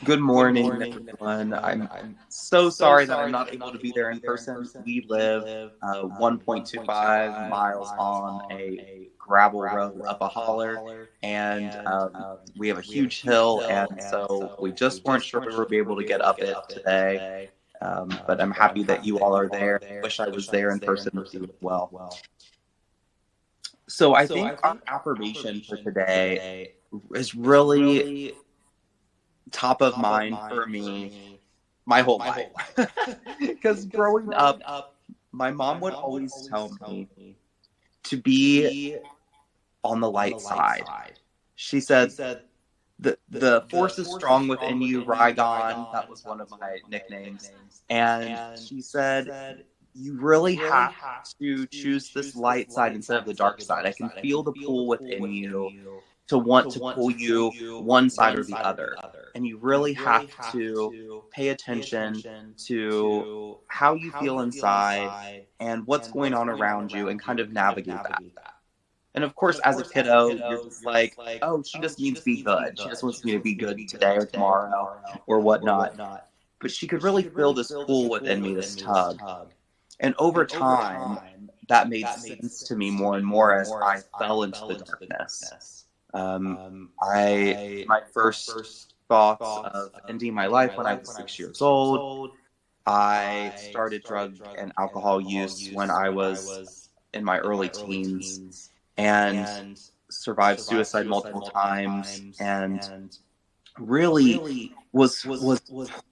Good Good morning, morning, everyone. everyone. I'm I'm so so sorry that I'm sorry that not I'm able to not be able to there in be there in person. person. We We live live 1.25 1.25 miles miles on on a a gravel gravel road up road a up a holler, holler, and and we have a we have a huge huge hill, hill, and and so we so we just weren't just sure weren't we sure would if be we able would to be get able to up get it up it today. today. But I'm But I'm happy that happy you that all you are all are there. there. Wish I was Wish I there was in there in person with you person as with you as well. well. So I So think I our think our affirmation for affirmation for today today is is really really top of top of mind for mind for me me my whole my life. whole life. Because Because growing growing up, up, my mom my would mom would always always tell tell me me to to be be on the on the light light side. side. She She said, said, the the force is force is strong strong within you, within you, Ry-Gon. That Ry-Gon. was one That of was one of my my nicknames. nicknames. And And she she said, said, you you really really have have to to choose this choose this light side light instead of side the instead of dark the side. dark I can side. I feel can the feel the pull pull within within you you to to want to want pull to pull you you one side one or the side or the other. other. And you And really you really have have to to pay pay attention attention to to how you how feel you feel inside inside and what's and going what's on going on around you and around kind you of and kind of navigate that. navigate that. And of And course, of as a course, as a kiddo, you're kiddo, just you're like, just like, oh, she oh, just she needs to just be needs to be good. She just good. She wants me just to wants be me to good be today good or today or tomorrow tomorrow or or whatnot. whatnot. But she could But she really could feel really this feel this pull within pull me, within this me, this tug. tug. And over And over time, time, that made that made sense to me sense to more me and more more and as more I as I fell into fell the into the darkness. darkness. Um, I, my my first first thoughts thoughts of of ending my ending life my when I life was when I was 6 years 6 years old. old. I I started started drug drug and and alcohol alcohol use when use I when I was was in my in early my early teens teens and and survived survived suicide suicide multiple multiple times times and and really really was was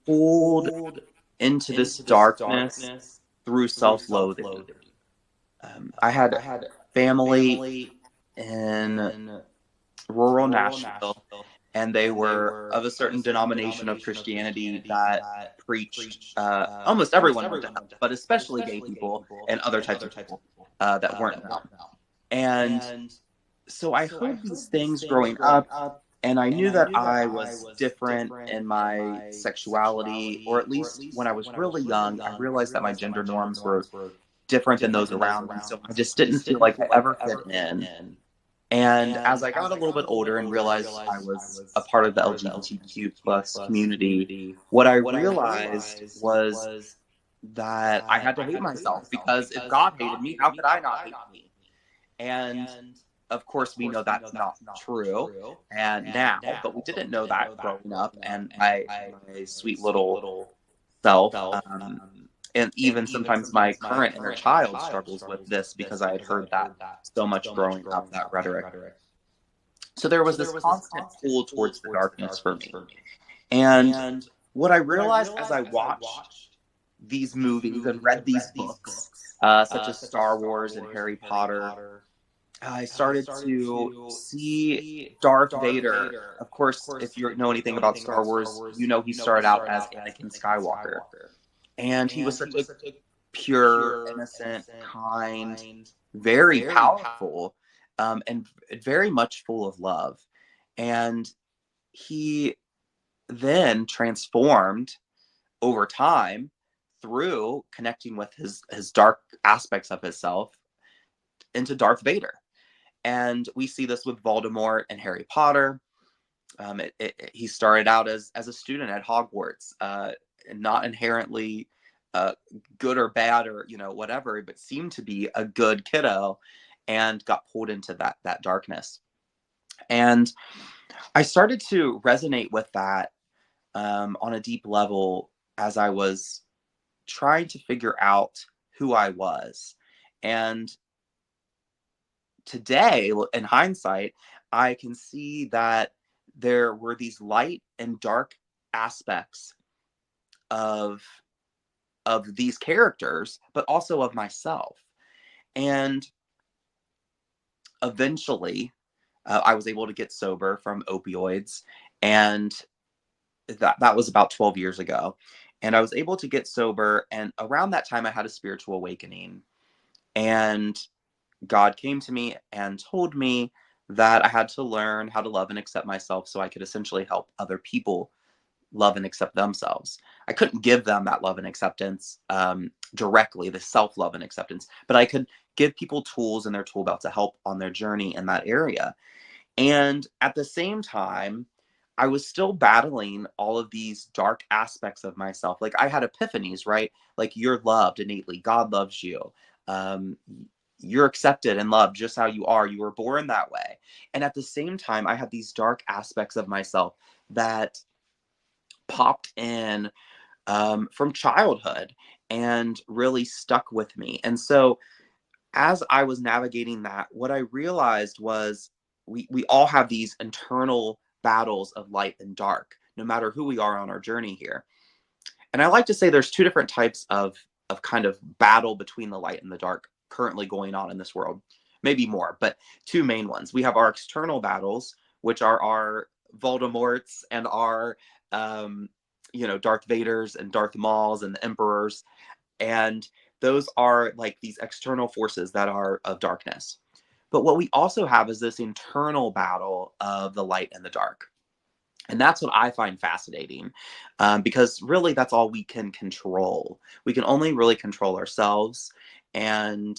pulled pulled into this into this darkness darkness through through self-loathing. self-loathing. I had I had family family in in rural rural Nashville, Nashville, and they and they were of were a of a certain certain denomination of denomination of Christianity Christianity that that preached preached almost almost everyone went to everyone hell, went to but hell, but especially gay especially gay people people and other and types other of types of people people that weren't in that hell. weren't in hell. And And so I so I heard these heard these things things growing growing up, up, and I and knew I that knew that I I was was different different in in my my sexuality, or sexuality, at or at least when least I was when I really was really young, I young, I realized that my realized that my gender gender norms were norms were different than those different than those around me. So around me. I So just I didn't just feel didn't like I feel like ever I fit ever fit in. in. And as And I got as a I little got bit a little bit older and older and realized I realized I was a was part a of the part of the LGBTQ LGBTQ plus plus community, community, what I what I realized realized was was that I that had to I hate had to hate myself, myself because if because God if hated God me, hated how me, could I how could not I hate not me? hate me? And And of of course, we know course, we know that's not that's not true. true. And And now, but now, we but didn't we know didn't that know that growing up. growing up. And And my my sweet sweet little little self, self, and and even even sometimes my sometimes my current inner current inner child child struggles with struggles with this this because I had because I heard had that heard that so much so much growing up, growing that up, that rhetoric. rhetoric. So there was So this there was this constant constant pull pull towards the towards the darkness for darkness me. for me. And And what I what I realized as realized I as I watched watched these these movies and movies read and these read these books, books, such as such as Star Star Wars and Wars and Harry Harry Potter, Potter, I I started started to to see see Darth Darth Vader. Vader. Of Of course, if course, you if know you anything know about anything Star about Star Wars, you Wars, know he you know he started out started as out as Anakin Anakin Skywalker. Skywalker. And he was And he such was a such a pure, pure, innocent, innocent, kind, kind, very very powerful. powerful, and very much full of love. And he then transformed over time through connecting with his dark aspects of himself into Darth Vader. And we see this with Voldemort and Harry Potter. He started out as a student at Hogwarts, not inherently uh, good or bad or whatever, but seemed to be a good kiddo, and got pulled into that darkness. And I started to resonate with that on a deep level as I was trying to figure out who I was. And today, in hindsight, I can see that there were these light and dark aspects of these characters, but also of myself. And eventually, I was able to get sober from opioids, and that was about 12 years ago. And I was able to get sober, and around that time, I had a spiritual awakening. And God came to me and told me that I had to learn how to love and accept myself so I could essentially help other people love and accept themselves. I couldn't give them that love and acceptance directly, the self love and acceptance, but I could give people tools in their tool belt to help on their journey in that area. And at the same time, I was still battling all of these dark aspects of myself. Like I had epiphanies, right? Like you're loved innately. God loves you. Um, you're accepted and loved just how you are. You were born that way. And at the same time, I had these dark aspects of myself that popped in from childhood and really stuck with me. And so as I was navigating that, what I realized was we all have these internal battles of light and dark, no matter who we are on our journey here. And I like to say there's two different types of kind of battle between the light and the dark currently going on in this world. Maybe more, but two main ones. We have our external battles, which are our Voldemorts and our Darth Vaders and Darth Mauls and the Emperors, and those are like these external forces that are of darkness. But what we also have is this internal battle of the light and the dark. And that's what I find fascinating, because really that's all we can control. We can only really control ourselves. And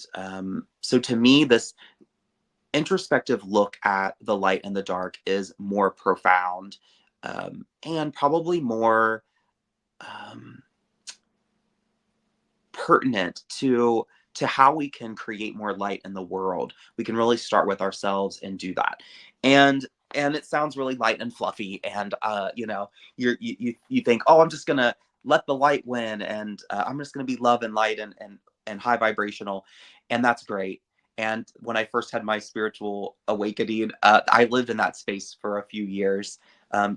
so to me, this introspective look at the light and the dark is more profound, and probably more um, pertinent to how we can create more light in the world. We can really start with ourselves and do that. And it sounds really light and fluffy, and you think, oh, I'm just gonna let the light win, and I'm just gonna be love and light and high vibrational, and that's great. And when I first had my spiritual awakening, I lived in that space for a few years,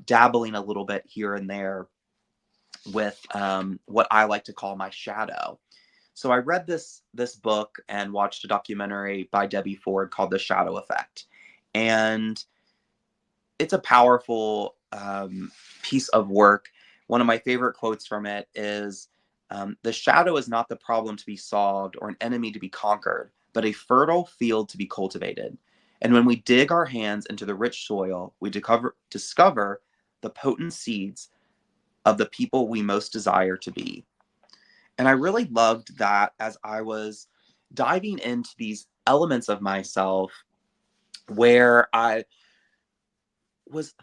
dabbling a little bit here and there with what I like to call my shadow. So I read this book and watched a documentary by Debbie Ford called The Shadow Effect. And it's a powerful piece of work. One of my favorite quotes from it is, the shadow is not the problem to be solved or an enemy to be conquered, but a fertile field to be cultivated. And when we dig our hands into the rich soil, we discover the potent seeds of the people we most desire to be. And I really loved that as I was diving into these elements of myself where was,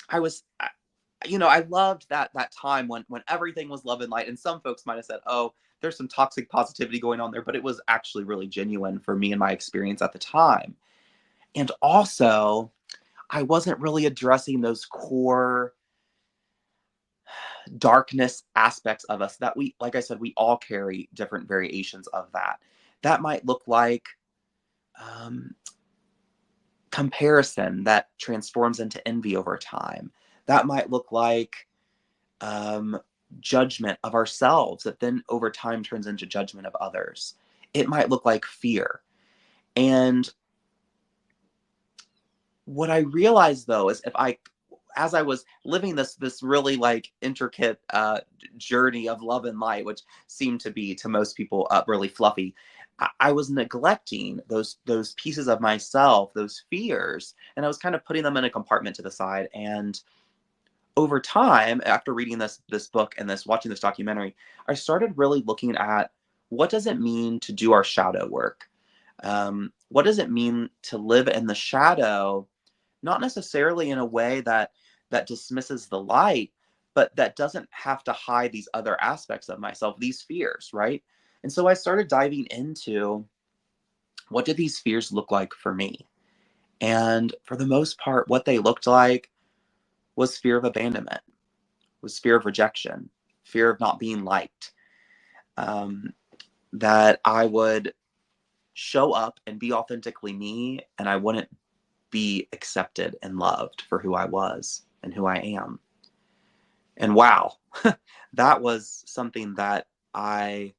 I was, I loved that time when everything was love and light. And some folks might have said, "Oh, there's some toxic positivity going on there," but it was actually really genuine for me and my experience at the time. And also, I wasn't really addressing those core darkness aspects of us that we, like I said, we all carry different variations of that. That might look like um, comparison that transforms into envy over time. That might look like um, judgment of ourselves that then over time turns into judgment of others. It might look like fear. And what I realized though is as I was living this really like intricate journey of love and light, which seemed to be to most people really fluffy, I was neglecting those pieces of myself, those fears, and I was kind of putting them in a compartment to the side. And over time, after reading this book and watching this documentary, I started really looking at what does it mean to do our shadow work. What does it mean to live in the shadow, not necessarily in a way that dismisses the light, but that doesn't have to hide these other aspects of myself, these fears, right? And so I started diving into what did these fears look like for me? And for the most part, what they looked like was fear of abandonment, was fear of rejection, fear of not being liked, um, that I would show up and be authentically me and I wouldn't be accepted and loved for who I was and who I am. And wow, that was something that I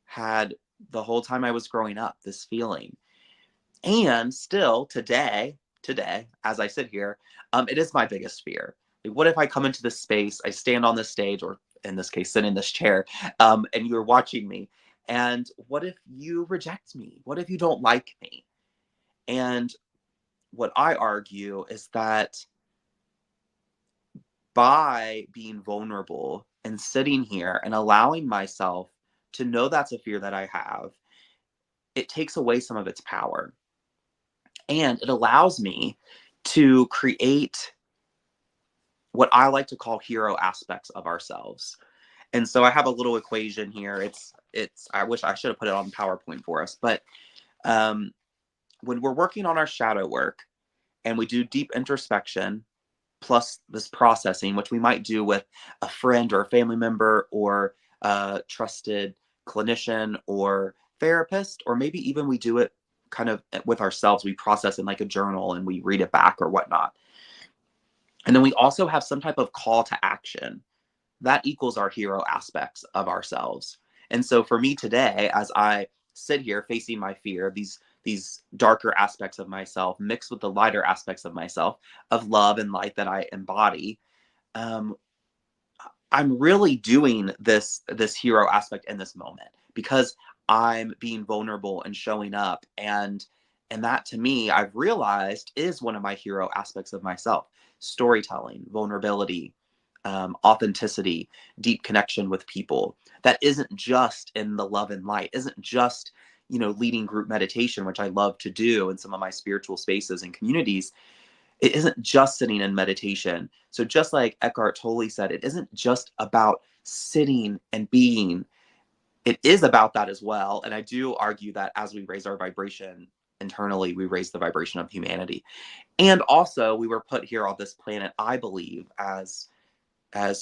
had the whole time I was growing up, this feeling. And still today, as I sit here, it is my biggest fear. Like, what if I come into this space, I stand on this stage, or in this case, sit in this chair, and you're watching me, and what if you reject me? What if you don't like me? And what I argue is that by being vulnerable and sitting here and allowing myself to know that's a fear that I have, it takes away some of its power. And it allows me to create what I like to call hero aspects of ourselves. And so I have a little equation here. I wish I should have put it on PowerPoint for us, but um, when we're working on our shadow work and we do deep introspection plus this processing, which we might do with a friend or a family member or a trusted clinician or therapist, or maybe even we do it kind of with ourselves. We process in like a journal and we read it back or whatnot. And then we also have some type of call to action that equals our hero aspects of ourselves. And so for me today, as I sit here facing my fear, these darker aspects of myself mixed with the lighter aspects of myself, of love and light that I embody, um, I'm really doing this hero aspect in this moment because I'm being vulnerable and showing up, and that to me I've realized is one of my hero aspects of myself: storytelling, vulnerability, authenticity, deep connection with people. That isn't just in the love and light, isn't just, leading group meditation, which I love to do in some of my spiritual spaces and communities. It isn't just sitting in meditation. So just like Eckhart Tolle said, it isn't just about sitting and being. It is about that as well. And I do argue that as we raise our vibration internally, we raise the vibration of humanity. And also, we were put here on this planet, I believe, as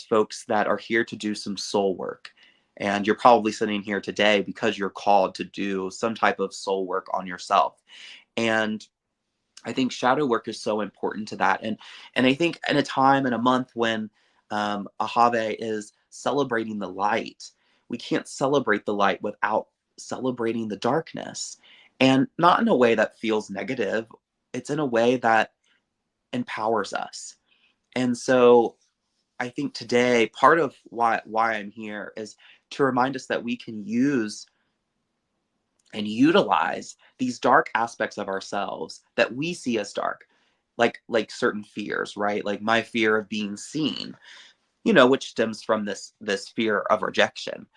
folks that are here to do some soul work. And you're probably sitting here today because you're called to do some type of soul work on yourself. And I think shadow work is so important to that. And I think in a time and a month when Ahava is celebrating the light, we can't celebrate the light without celebrating the darkness. And not in a way that feels negative. It's in a way that empowers us. And so I think today part of why I'm here is to remind us that we can use and utilize these dark aspects of ourselves that we see as dark, like certain fears, right? Like my fear of being seen, which stems from this fear of rejection,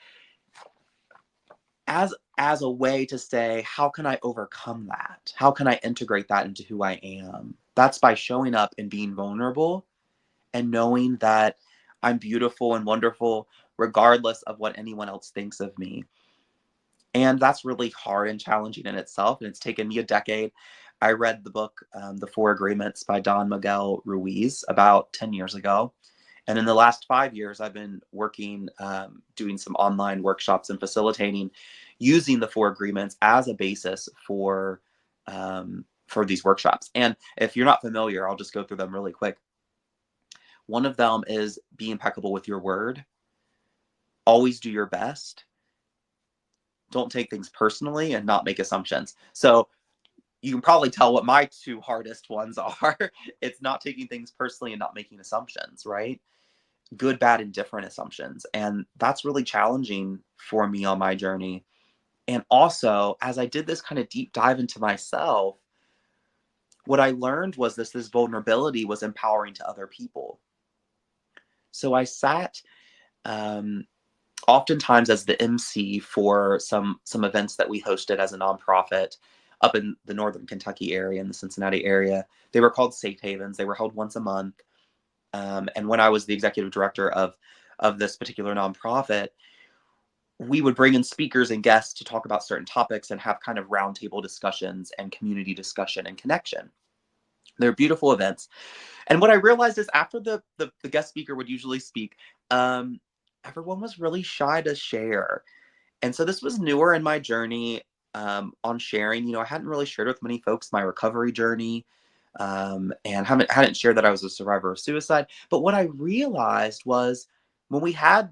as a way to say, how can I overcome that? How can I integrate that into who I am? That's by showing up and being vulnerable and knowing that I'm beautiful and wonderful regardless of what anyone else thinks of me. And that's really hard and challenging in itself. And it's taken me a decade. I read the book, The Four Agreements by Don Miguel Ruiz, about 10 years ago. And in the last 5 years, I've been working, doing some online workshops and facilitating, using the Four Agreements as a basis for these workshops. And if you're not familiar, I'll just go through them really quick. One of them is be impeccable with your word. Always do your best. Don't take things personally and not make assumptions. So you can probably tell what my two hardest ones are. It's not taking things personally and not making assumptions, right? Good, bad, and different assumptions. And that's really challenging for me on my journey. And also, as I did this kind of deep dive into myself, what I learned was this vulnerability was empowering to other people. So I sat oftentimes as the MC for some events that we hosted as a nonprofit up in the northern Kentucky area, in the Cincinnati area. They were called Safe Havens. They were held once a month. And when I was the executive director of this particular nonprofit, we would bring in speakers and guests to talk about certain topics and have kind of roundtable discussions and community discussion and connection. They're beautiful events. And what I realized is after the guest speaker would usually speak, everyone was really shy to share. And so this was newer in my journey on sharing. I hadn't really shared with many folks my recovery journey, and hadn't shared that I was a survivor of suicide. But what I realized was when we had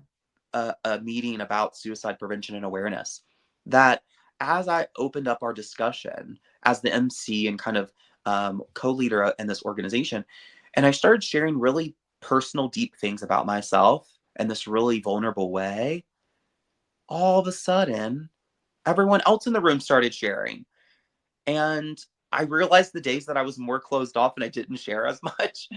a meeting about suicide prevention and awareness, that as I opened up our discussion as the MC and kind of co-leader in this organization, and I started sharing really personal, deep things about myself in this really vulnerable way, all of a sudden, everyone else in the room started sharing. And I realized the days that I was more closed off and I didn't share as much,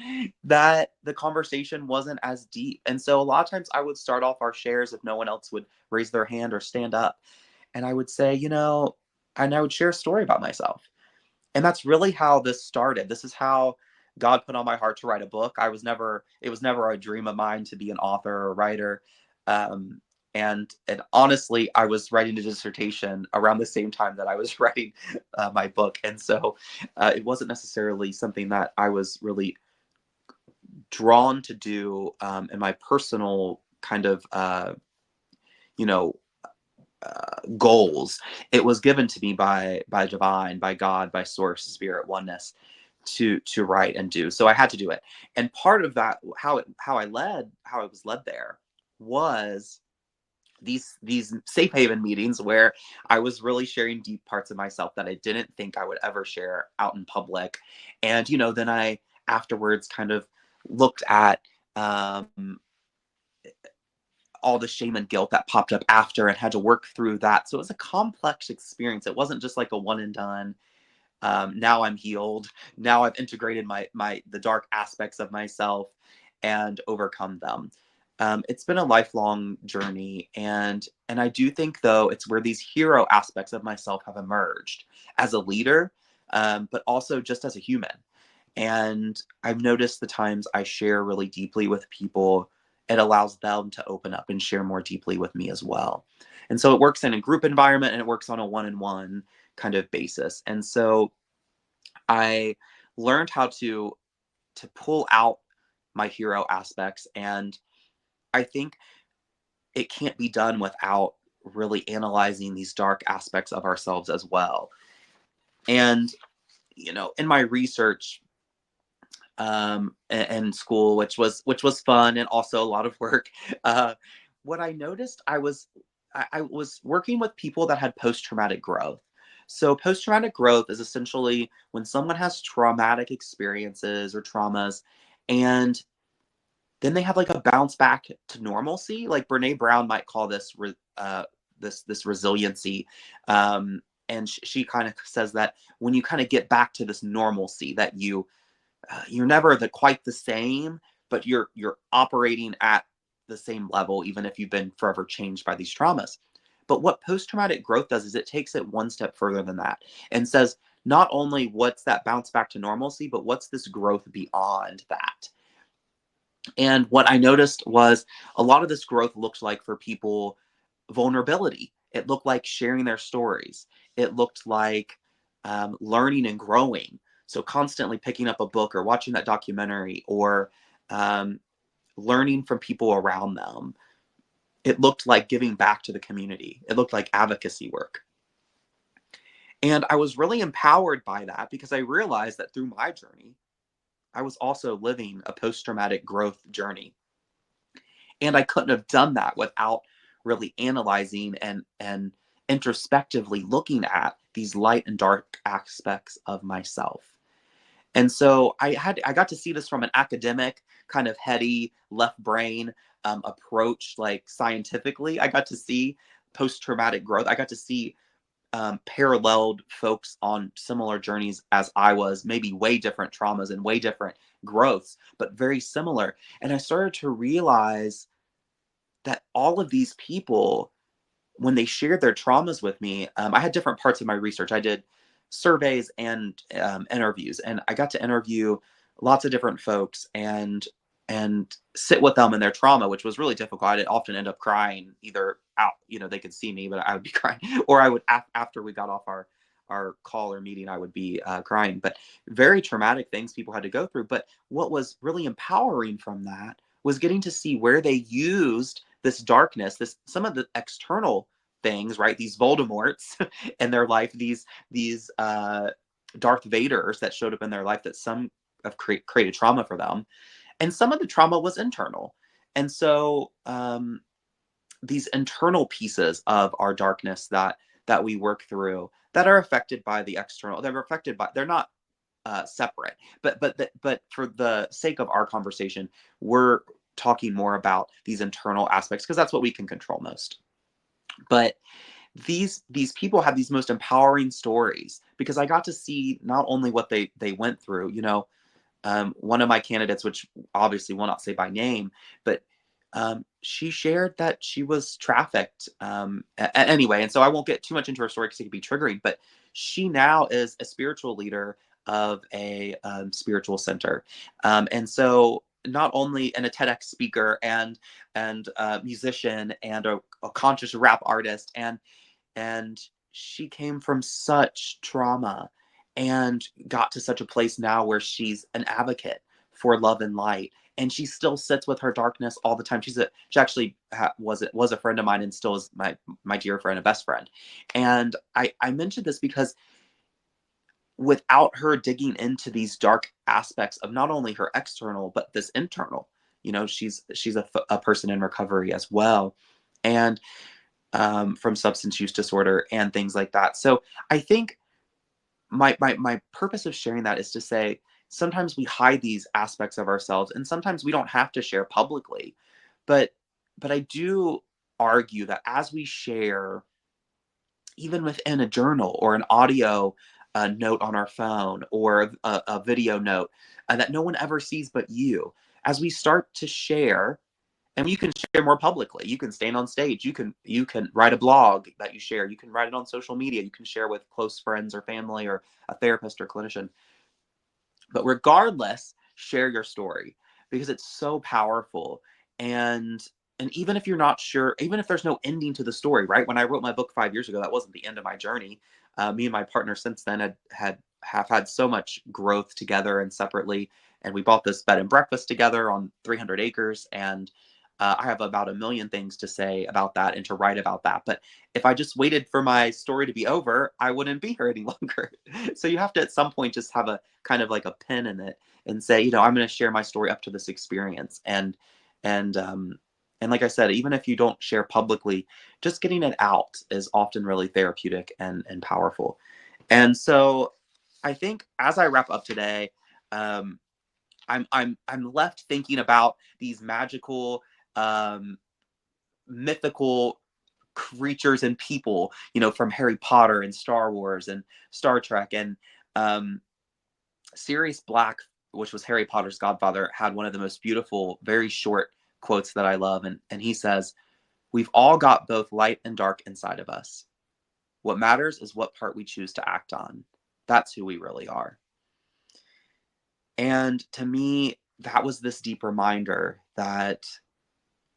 that the conversation wasn't as deep. And so a lot of times I would start off our shares if no one else would raise their hand or stand up. And I would say, and I would share a story about myself. And that's really how this started. This is how God put on my heart to write a book. It was never a dream of mine to be an author or a writer. Um, and honestly, I was writing a dissertation around the same time that I was writing my book. And so it wasn't necessarily something that I was really drawn to do in my personal kind of, you know, goals. It was given to me by divine, by God, by source, spirit, oneness to write and do. So I had to do it. And part of that, how I was led there was these safe haven meetings where I was really sharing deep parts of myself that I didn't think I would ever share out in public. And then I afterwards kind of looked at all the shame and guilt that popped up after and had to work through that. So it was a complex experience. It wasn't just like a one and done. Now I'm healed. Now I've integrated the dark aspects of myself and overcome them. It's been a lifelong journey, and I do think though it's where these hero aspects of myself have emerged as a leader, but also just as a human. And I've noticed the times I share really deeply with people, it allows them to open up and share more deeply with me as well. And so it works in a group environment and it works on a one-on-one kind of basis. And so I learned how to pull out my hero aspects, and I think it can't be done without really analyzing these dark aspects of ourselves as well. And in my research in school, which was fun and also a lot of work, what I noticed, I was working with people that had post-traumatic growth. So post-traumatic growth is essentially when someone has traumatic experiences or traumas, and then they have like a bounce back to normalcy. Like Brene Brown might call this this resiliency. And she kind of says that when you kind of get back to this normalcy, that you're never quite the same, but you're operating at the same level, even if you've been forever changed by these traumas. But what post-traumatic growth does is it takes it one step further than that and says, not only what's that bounce back to normalcy, but what's this growth beyond that? And what I noticed was a lot of this growth looked like for people vulnerability. It looked like sharing their stories. It looked like learning and growing. So constantly picking up a book or watching that documentary or um, learning from people around them. It looked like giving back to the community. It looked like advocacy work. And I was really empowered by that because I realized that through my journey, I was also living a post-traumatic growth journey. And I couldn't have done that without really analyzing and introspectively looking at these light and dark aspects of myself. And so I got to see this from an academic kind of heady left brain approach, like scientifically. I got to see post-traumatic growth. I got to see paralleled folks on similar journeys as I was, maybe way different traumas and way different growths, but very similar. And I started to realize that all of these people, when they shared their traumas with me, I had different parts of my research. I did surveys and interviews, and I got to interview lots of different folks and sit with them in their trauma, which was really difficult. I'd often end up crying, either out, they could see me, but I would be crying, or I would after we got off our call or meeting, I would be crying. But very traumatic things people had to go through. But what was really empowering from that was getting to see where they used this darkness, some of the external things, right? These Voldemorts in their life, these Darth Vaders that showed up in their life, that some have created trauma for them, and some of the trauma was internal. And so these internal pieces of our darkness that we work through that are affected by the external, they're not separate, but for the sake of our conversation, we're talking more about these internal aspects because that's what we can control most. But these people have these most empowering stories because I got to see not only what they went through. One of my candidates, which obviously will not say by name, but she shared that she was trafficked anyway. And so I won't get too much into her story because it could be triggering, but she now is a spiritual leader of a spiritual center. And so not only and a TEDx speaker and a musician and a conscious rap artist, and she came from such trauma and got to such a place now where she's an advocate for love and light, and she still sits with her darkness all the time. She actually was a friend of mine and still is my dear friend, a best friend. And I mentioned this because without her digging into these dark aspects of not only her external but this internal, she's a person in recovery as well, and from substance use disorder and things like that. So I think my purpose of sharing that is to say sometimes we hide these aspects of ourselves, and sometimes we don't have to share publicly, but I do argue that as we share, even within a journal or an audio note on our phone or a video note that no one ever sees but you, as we start to share, and you can share more publicly, you can stand on stage, you can write a blog that you share, you can write it on social media, you can share with close friends or family or a therapist or clinician. But regardless, share your story because it's so powerful. And even if you're not sure, even if there's no ending to the story, right? When I wrote my book 5 years ago, that wasn't the end of my journey. Me and my partner since then have had so much growth together and separately. And we bought this bed and breakfast together on 300 acres. And I have about a million things to say about that and to write about that. But if I just waited for my story to be over, I wouldn't be here any longer. So you have to at some point just have a kind of like a pin in it and say, I'm going to share my story up to this experience. And like I said, even if you don't share publicly, just getting it out is often really therapeutic and powerful. And so I think as I wrap up today, um, I'm left thinking about these magical, um, mythical creatures and people, from Harry Potter and Star Wars and Star Trek. And um, Sirius Black, which was Harry Potter's godfather, had one of the most beautiful, very short quotes that I love. And he says, "We've all got both light and dark inside of us. What matters is what part we choose to act on. That's who we really are." And to me, that was this deep reminder that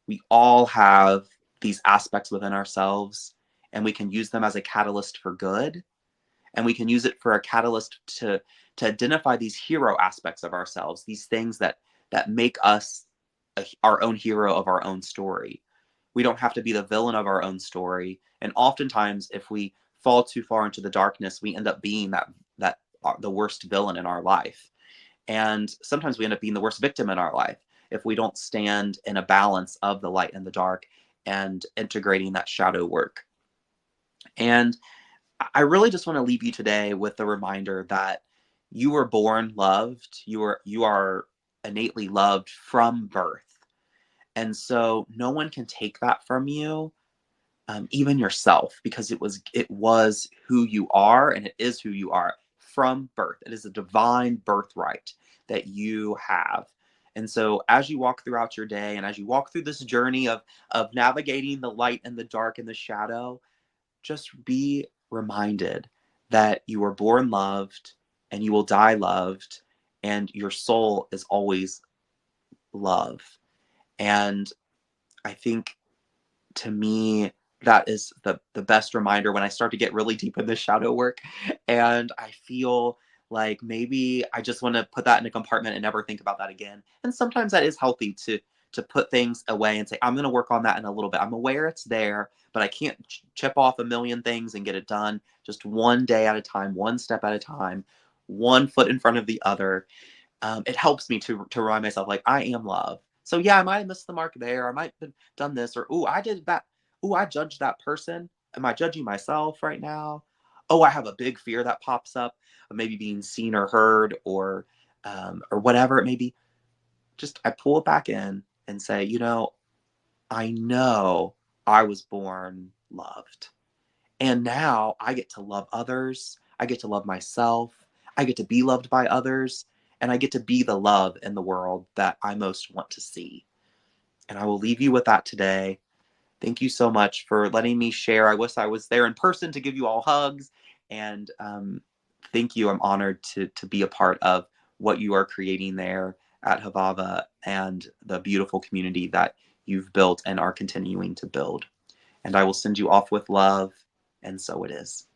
we all have these aspects within ourselves, and we can use them as a catalyst for good, and we can use it for a catalyst to identify these hero aspects of ourselves, these things that make us our own hero of our own story. We don't have to be the villain of our own story, and oftentimes if we fall too far into the darkness, we end up being that the worst villain in our life. And sometimes we end up being the worst victim in our life if we don't stand in a balance of the light and the dark and integrating that shadow work. And I really just want to leave you today with the reminder that you were born loved. You are innately loved from birth. And so no one can take that from you, even yourself, because it was who you are, and it is who you are from birth. It is a divine birthright that you have. And so as you walk throughout your day and as you walk through this journey of navigating the light and the dark and the shadow, just be reminded that you were born loved and you will die loved, and your soul is always love. And I think, to me, that is the best reminder when I start to get really deep in the shadow work and I feel like maybe I just want to put that in a compartment and never think about that again. And sometimes that is healthy to put things away and say, I'm going to work on that in a little bit. I'm aware it's there, but I can't chip off a million things and get it done. Just one day at a time, one step at a time, one foot in front of the other. It helps me to remind myself, like, I am love. So yeah, I might have missed the mark there. I might have done this, or I did that. I judged that person. Am I judging myself right now? I have a big fear that pops up of maybe being seen or heard, or whatever it may be. Just I pull it back in and say, I know I was born loved. And now I get to love others. I get to love myself. I get to be loved by others. And I get to be the love in the world that I most want to see. And I will leave you with that today. Thank you so much for letting me share. I wish I was there in person to give you all hugs and thank you. I'm honored to be a part of what you are creating there at Havava and the beautiful community that you've built and are continuing to build. And I will send you off with love, and so it is.